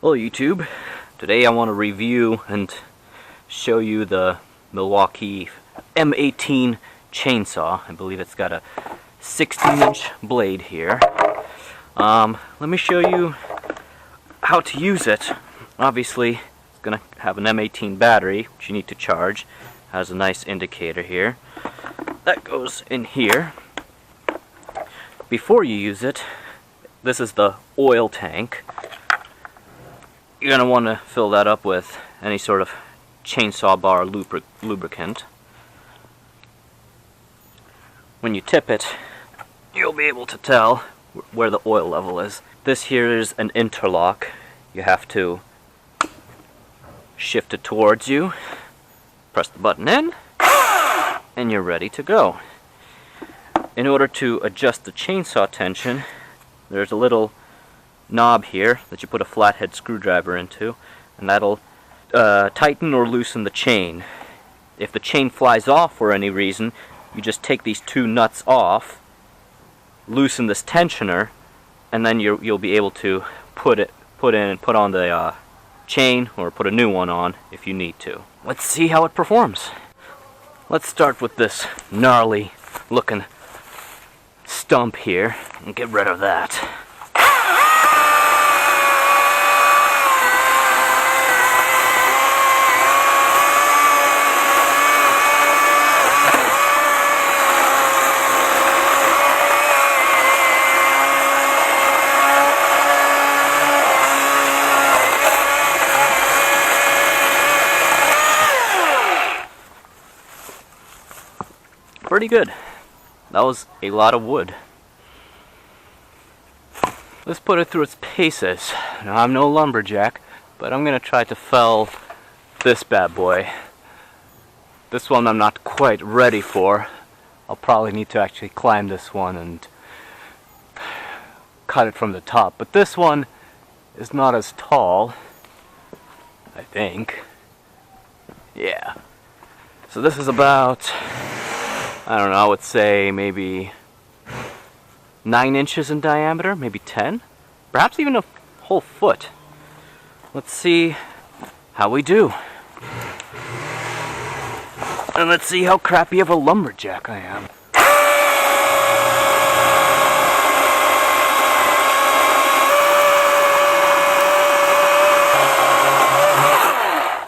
Hello YouTube. Today I want to review and show you the Milwaukee M18 chainsaw. I believe it's got a 16-inch blade here. Let me show you how to use it. Obviously it's going to have an M18 battery which you need to charge. It has a nice indicator here. That goes in here. Before you use it, this is the oil tank. You're going to want to fill that up with any sort of chainsaw bar lubricant. When you tip it, you'll be able to tell where the oil level is. This here is an interlock. You have to shift it towards you, press the button in, and you're ready to go. In order to adjust the chainsaw tension, there's a little knob here that you put a flathead screwdriver into, and that'll tighten or loosen the chain. If the chain flies off for any reason, you just take these two nuts off, loosen this tensioner, and then you'll be able to put on the chain or put a new one on if you need to. Let's see how it performs. Let's start with this gnarly looking stump here and get rid of that. Pretty good. That was a lot of wood. Let's put it through its paces. Now, I'm no lumberjack, but I'm gonna try to fell this bad boy. This one I'm not quite ready for. I'll probably need to actually climb this one and cut it from the top. But this one is not as tall, I think. Yeah. So this is about, I don't know, I would say maybe 9 inches in diameter, maybe 10, perhaps even a whole foot. Let's see how we do. And let's see how crappy of a lumberjack I am.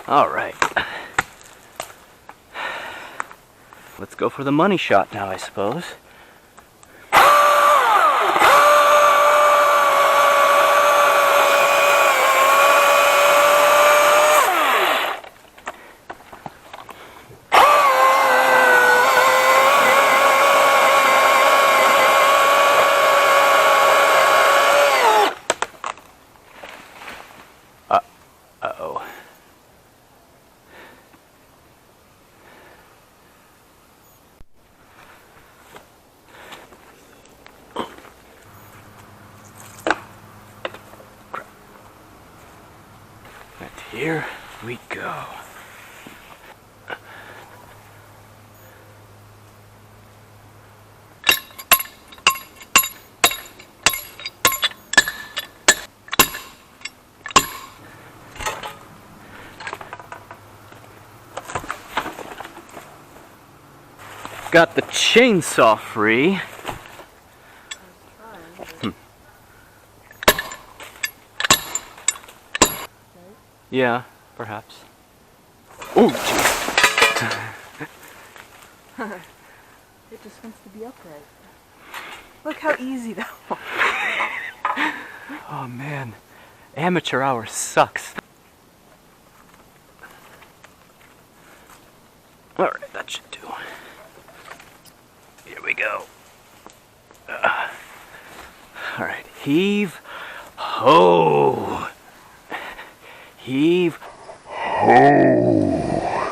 All right. Let's go for the money shot now, I suppose. Uh-oh. And here we go. Got the chainsaw free. Yeah, perhaps. Oh, jeez. It just wants to be upright. Look how easy that was. Oh man, amateur hour sucks. Alright, that should do. Here we go. Alright, heave ho! Heave ho!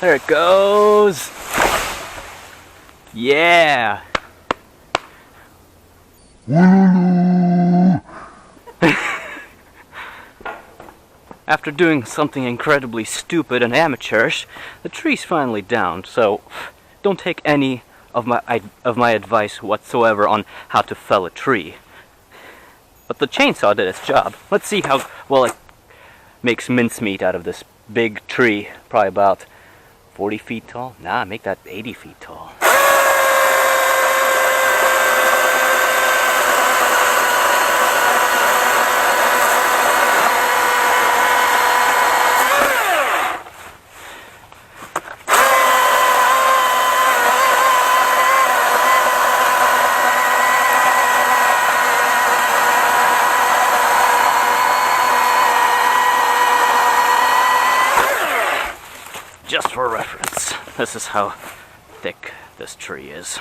There it goes! Yeah! After doing something incredibly stupid and amateurish, the tree's finally down, so don't take any of my advice whatsoever on how to fell a tree. But the chainsaw did its job. Let's see how well it makes mincemeat out of this big tree, probably about 40 feet tall. Nah, make that 80 feet tall. Just for reference, this is how thick this tree is.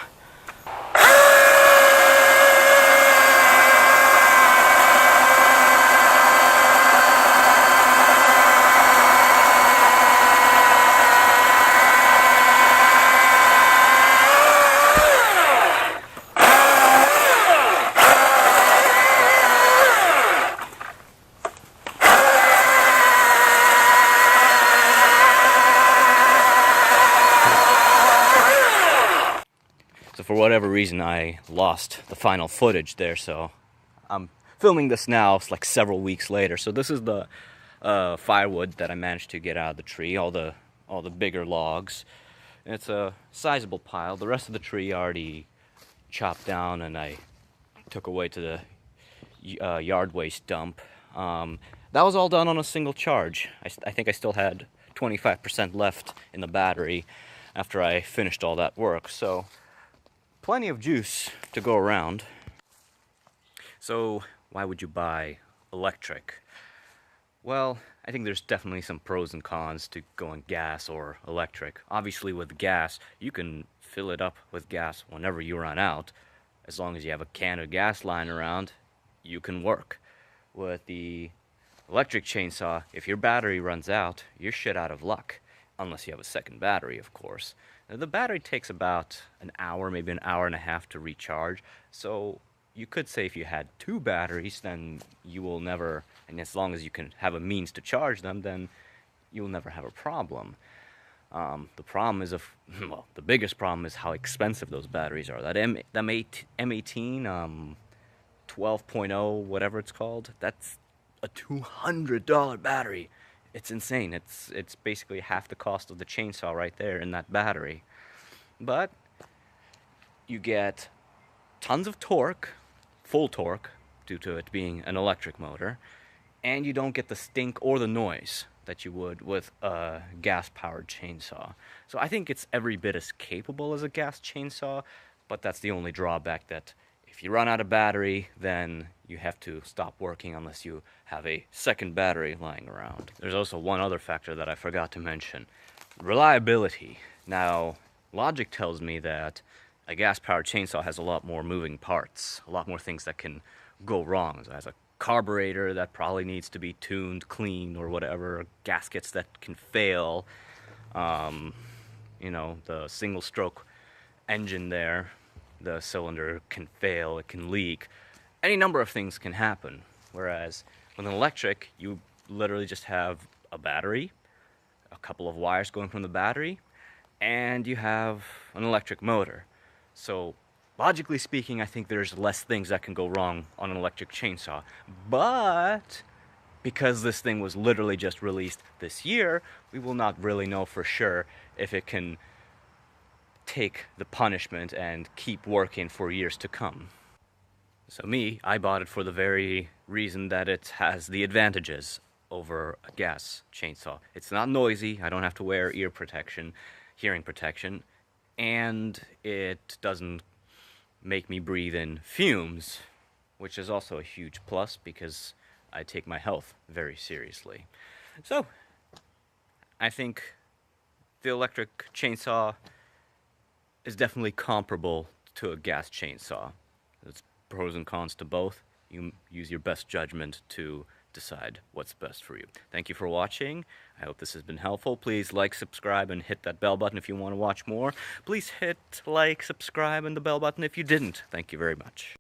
So for whatever reason, I lost the final footage there, so I'm filming this now. It's like several weeks later. So this is the firewood that I managed to get out of the tree, all the bigger logs. And it's a sizable pile. The rest of the tree already chopped down, and I took away to the yard waste dump. That was all done on a single charge. I think I still had 25% left in the battery after I finished all that work. So plenty of juice to go around. So why would you buy electric? Well, I think there's definitely some pros and cons to going gas or electric. Obviously with gas, you can fill it up with gas whenever you run out. As long as you have a can of gas lying around, you can work. With the electric chainsaw, if your battery runs out, you're shit out of luck. Unless you have a second battery, of course. Now, the battery takes about an hour, maybe an hour and a half to recharge. So you could say if you had two batteries, then you will never, and as long as you can have a means to charge them, then you'll never have a problem. The problem is, well, the biggest problem is how expensive those batteries are. That M18, 12.0, whatever it's called, that's a $200 battery. It's insane. It's basically half the cost of the chainsaw right there in that battery. But you get tons of torque, full torque, due to it being an electric motor, and you don't get the stink or the noise that you would with a gas-powered chainsaw. So I think it's every bit as capable as a gas chainsaw, but that's the only drawback, that if you run out of battery, then you have to stop working unless you have a second battery lying around. There's also one other factor that I forgot to mention. Reliability. Now, logic tells me that a gas-powered chainsaw has a lot more moving parts, a lot more things that can go wrong. So it has a carburetor that probably needs to be tuned, cleaned, or whatever, gaskets that can fail, you know, the single-stroke engine there, the cylinder can fail, it can leak. Any number of things can happen. Whereas with an electric, you literally just have a battery, a couple of wires going from the battery, and you have an electric motor. So logically speaking, I think there's less things that can go wrong on an electric chainsaw. But because this thing was literally just released this year, we will not really know for sure if it can take the punishment and keep working for years to come. So I bought it for the very reason that it has the advantages over a gas chainsaw. It's not noisy, I don't have to wear ear protection, hearing protection, and it doesn't make me breathe in fumes, which is also a huge plus because I take my health very seriously. So, I think the electric chainsaw is definitely comparable to a gas chainsaw. There's pros and cons to both. You use your best judgment to decide what's best for you. Thank you for watching. I hope this has been helpful. Please like, subscribe, and hit that bell button if you want to watch more. Please hit like, subscribe, and the bell button if you didn't. Thank you very much.